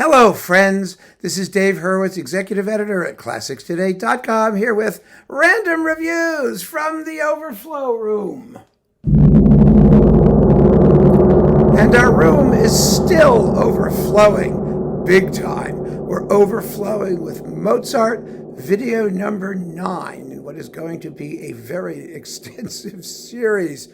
Hello, friends. This is Dave Hurwitz, executive editor at ClassicsToday.com, here with random reviews from the Overflow room. And our room is still overflowing, big time. We're overflowing with Mozart video number 9, in what is going to be a very extensive series.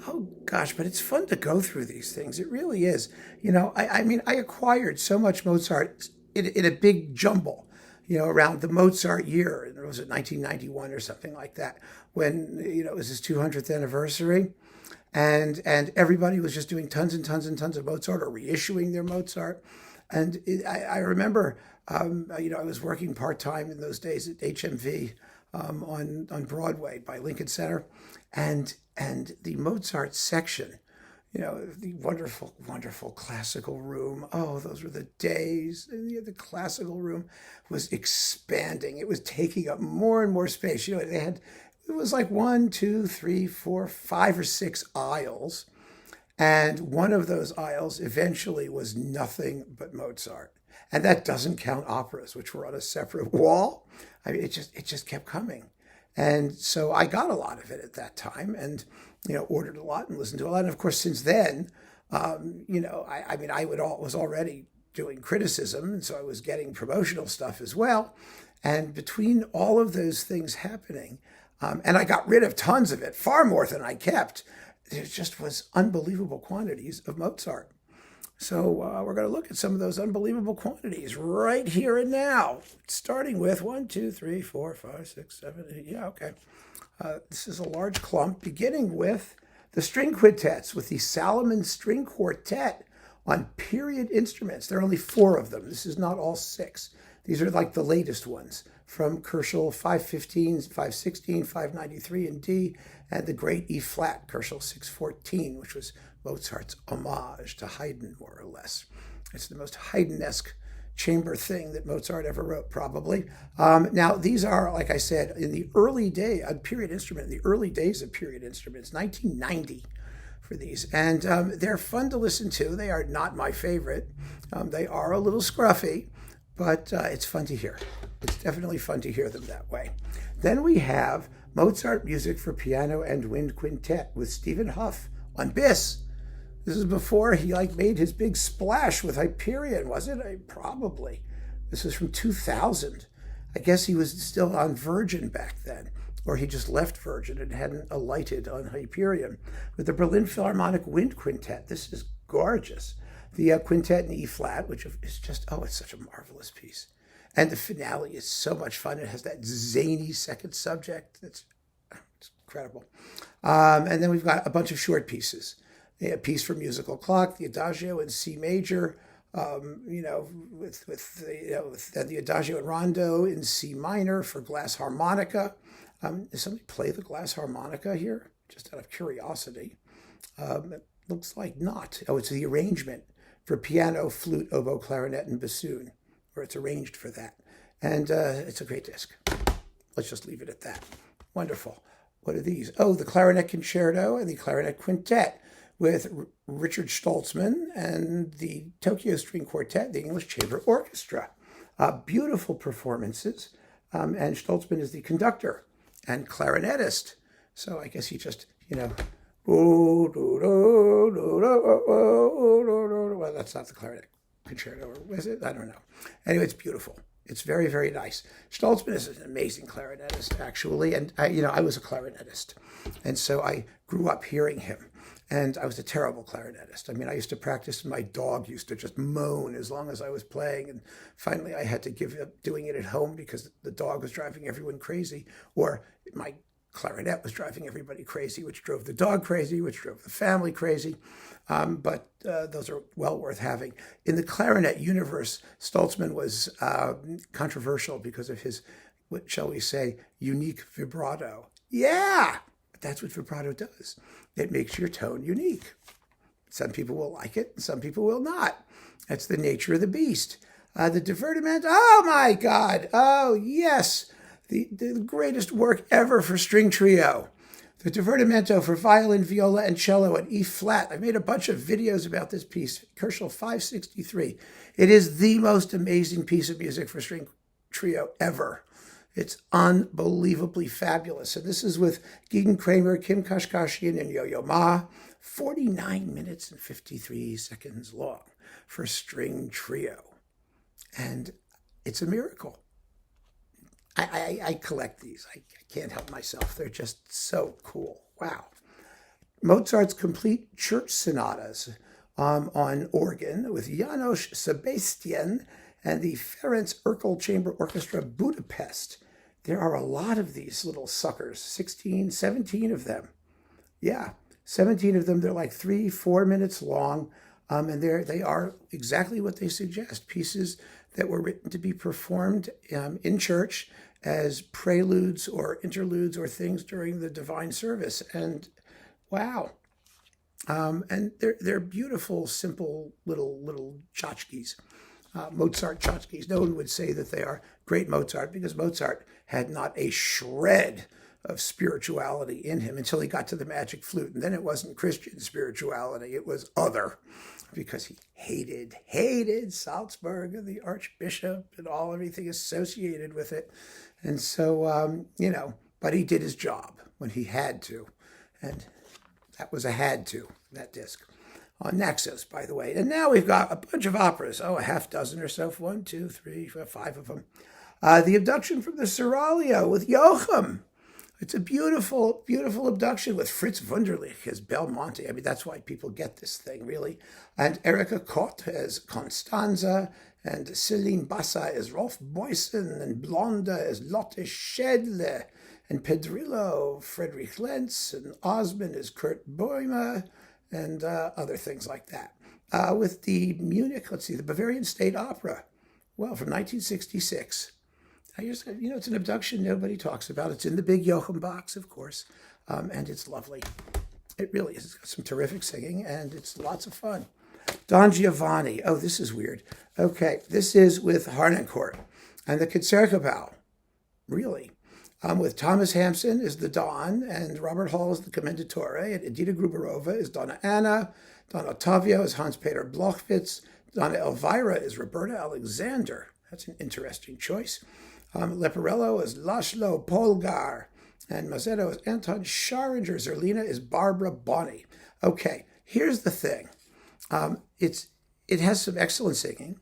Oh gosh, but it's fun to go through these things. It really is. You know, I acquired so much Mozart in a big jumble, around the Mozart year. Was it 1991 or something like that, when, it was his 200th anniversary. And everybody was just doing tons and tons and tons of Mozart, or reissuing their Mozart. And I remember, I was working part-time in those days at HMV on Broadway by Lincoln Center. And the Mozart section, the wonderful, wonderful classical room. Oh, those were the days. The classical room was expanding. It was taking up more and more space. It was like 1, 2, 3, 4, 5 or 6 aisles. And one of those aisles eventually was nothing but Mozart. And that doesn't count operas, which were on a separate wall. I mean, it just kept coming. And so I got a lot of it at that time, and, ordered a lot and listened to a lot. And of course, since then, I was already doing criticism, and so I was getting promotional stuff as well. And between all of those things happening, and I got rid of tons of it, far more than I kept, there just was unbelievable quantities of Mozart. So we're going to look at some of those unbelievable quantities right here and now, starting with 1, 2, 3, 4, 5, 6, 7, 8. Yeah, okay. This is a large clump, beginning with the string quintets, with the Salomon String Quartet on period instruments. There are only 4 of them. This is not all 6. These are like the latest ones from Koelschel 515, 516, 593 in D, and the great E flat, Koelschel 614, which was Mozart's homage to Haydn, more or less. It's the most Haydn-esque chamber thing that Mozart ever wrote, probably. Now, these are, like I said, in the early day, a period instrument, in the early days of period instruments, 1990 for these. And they're fun to listen to. They are not my favorite. They are a little scruffy, but it's fun to hear. It's definitely fun to hear them that way. Then we have Mozart Music for Piano and Wind Quintet with Stephen Hough on Bis. This is before he made his big splash with Hyperion, was it? Probably. This is from 2000. I guess he was still on Virgin back then, or he just left Virgin and hadn't alighted on Hyperion. With the Berlin Philharmonic Wind Quintet. This is gorgeous. The quintet in E flat, which is just, it's such a marvelous piece. And the finale is so much fun. It has that zany second subject. It's incredible. And then we've got a bunch of short pieces. A piece for musical clock, the Adagio in C major, with the Adagio and Rondo in C minor for glass harmonica. Does somebody play the glass harmonica here? Just out of curiosity. It looks like not. Oh, it's the arrangement for piano, flute, oboe, clarinet, and bassoon, where it's arranged for that. And it's a great disc. Let's just leave it at that. Wonderful. What are these? Oh, the Clarinet Concerto and the Clarinet Quintet with Richard Stoltzman and the Tokyo String Quartet, the English Chamber Orchestra. Beautiful performances. And Stoltzman is the conductor and clarinetist. So I guess he just, well, that's not the Clarinet Concerto, or is it? I don't know. Anyway, it's beautiful. It's very, very nice. Stoltzman is an amazing clarinetist, actually. And I was a clarinetist. And so I grew up hearing him. And I was a terrible clarinetist. I mean, I used to practice, and my dog used to just moan as long as I was playing. And finally, I had to give up doing it at home because the dog was driving everyone crazy, or my clarinet was driving everybody crazy, which drove the dog crazy, which drove the family crazy. But those are well worth having. In the clarinet universe, Stoltzman was controversial because of his, what shall we say, unique vibrato. Yeah! That's what vibrato does. It makes your tone unique. Some people will like it, and some people will not. That's the nature of the beast. The divertiment, oh my God. Oh, yes. The greatest work ever for string trio. The Divertimento for violin, viola, and cello at E flat. I made a bunch of videos about this piece, Herschel 563. It is the most amazing piece of music for string trio ever. It's unbelievably fabulous. And this is with Gideon Kramer, Kim Kashkashian, and Yo-Yo Ma. 49 minutes and 53 seconds long for string trio. And it's a miracle. I collect these. I can't help myself. They're just so cool. Wow. Mozart's complete church sonatas on organ with János Sebastian and the Ferenc Erkel Chamber Orchestra Budapest. There are a lot of these little suckers, 16, 17 of them. Yeah, 17 of them. They're like 3-4 minutes long, and they are exactly what they suggest, pieces that were written to be performed in church as preludes or interludes or things during the divine service. And wow. And they're beautiful, simple little tchotchkes, Mozart tchotchkes. No one would say that they are great Mozart because Mozart had not a shred of spirituality in him until he got to the magic flute. And then it wasn't Christian spirituality, it was other, because he hated Salzburg and the Archbishop and everything associated with it. And so, but he did his job when he had to. And that was a had to, that disc. On Naxos, by the way. And now we've got a bunch of operas. A half dozen or so. 1, 2, 3, 4, 5 of them. The Abduction from the Seraglio with Joachim. It's a beautiful, beautiful abduction with Fritz Wunderlich as Belmonte. I mean, that's why people get this thing, really. And Erika Kott as Constanza, and Celine Bassa as Rolf Boysen, and Blonda as Lotte Schädle, and Pedrillo, Friedrich Lenz, and Osman as Kurt Böhme, and other things like that. With the the Bavarian State Opera, well, from 1966. It's an abduction nobody talks about. It's in the big Joachim box, of course, and it's lovely. It really is. It's got some terrific singing, and it's lots of fun. Don Giovanni. Oh, this is weird. Okay, this is with Harnoncourt and the Concerto. Really. With Thomas Hampson as the Don, and Robert Hall as the Commendatore, and Edita Gruberova as Donna Anna, Don Ottavio as Hans-Peter Blochwitz, Donna Elvira as Roberta Alexander. That's an interesting choice. Leporello as Laszlo Polgar, and Mazzetto as Anton Scharinger. Zerlina is Barbara Bonney. Okay, here's the thing. It has some excellent singing,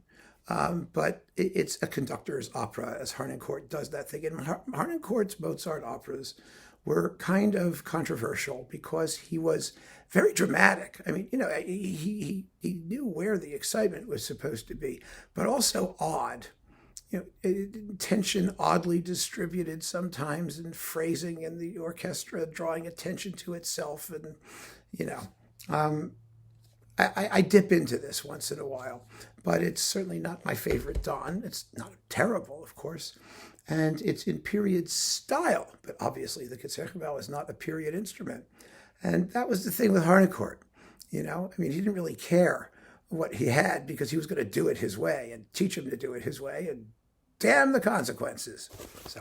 but it's a conductor's opera, as Harnoncourt does that thing. And Harnoncourt's Mozart operas were kind of controversial because he was very dramatic. I mean, he knew where the excitement was supposed to be, but also odd. Tension oddly distributed sometimes, and phrasing in the orchestra drawing attention to itself. And, I dip into this once in a while, but it's certainly not my favorite Don. It's not terrible, of course, and it's in period style, but obviously the Concerto is not a period instrument. And that was the thing with Harnoncourt. He didn't really care what he had because he was going to do it his way and teach him to do it his way, and damn the consequences. So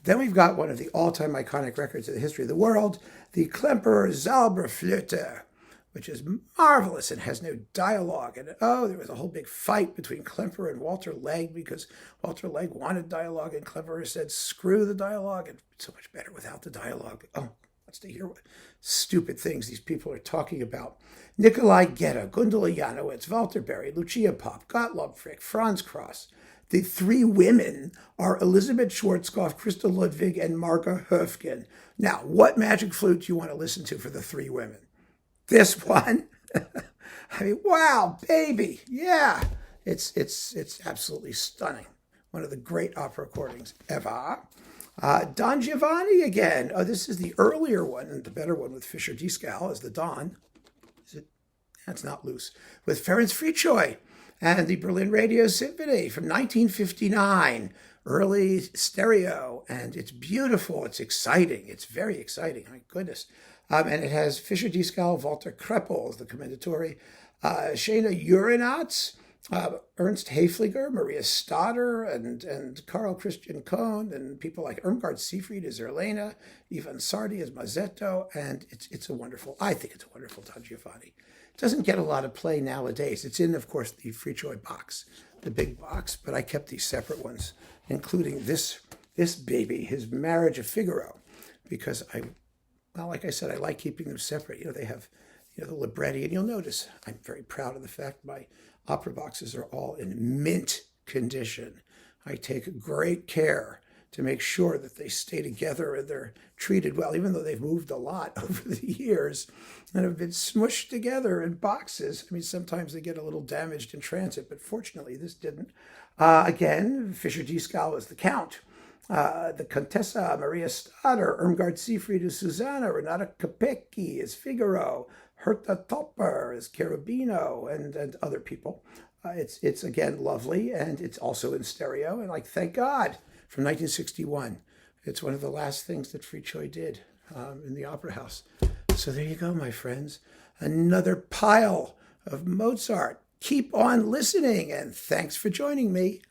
then we've got one of the all-time iconic records of the history of the world, the Klemperer Zauberflöte, which is marvelous and has no dialogue. And there was a whole big fight between Klemperer and Walter Legg because Walter Legg wanted dialogue and Klemperer said, screw the dialogue, and it's so much better without the dialogue. Let's hear what stupid things these people are talking about. Nikolai Gedda, Gundula Janowitz, Walter Berry, Lucia Popp, Gottlob Frick, Franz Krauss. The three women are Elizabeth Schwarzkopf, Christa Ludwig, and Marga Höfgen. Now, what magic flute do you want to listen to for the three women? This one? Wow, baby. Yeah. It's absolutely stunning. One of the great opera recordings ever. Don Giovanni again. This is the earlier one, and the better one with Fischer Dieskau as the Don. Is it? That's not loose. With Ferenc Fricsay and the Berlin Radio Symphony from 1959. Early stereo, and it's beautiful. It's exciting. It's very exciting. My goodness. And it has Fischer Dieskau, Walter Kreppel as the Commendatore, Shana Urinats Ernst Hayfliger, Maria Stadter, and Carl Christian Kohn, and people like Irmgard Seefried as Erlena, Ivan Sardi as Mazzetto, and I think it's a wonderful Don Giovanni. It doesn't get a lot of play nowadays. It's in, of course, the Fricoy box, the big box, but I kept these separate ones, including this baby, his Marriage of Figaro, because like I said, I like keeping them separate. They have, the libretti, and you'll notice I'm very proud of the fact my opera boxes are all in mint condition. I take great care to make sure that they stay together and they're treated well, even though they've moved a lot over the years and have been smushed together in boxes. I mean, sometimes they get a little damaged in transit, but fortunately this didn't. Again, Fischer-Dieskau was the Count. The Contessa Maria Stadter, Irmgard Seefried as Susanna, Renata Capecchi as Figaro, Herta Topper as Cherubino, and other people. It's again lovely, and it's also in stereo. And thank God, from 1961, it's one of the last things that Fricoy did in the Opera House. So there you go, my friends. Another pile of Mozart. Keep on listening, and thanks for joining me.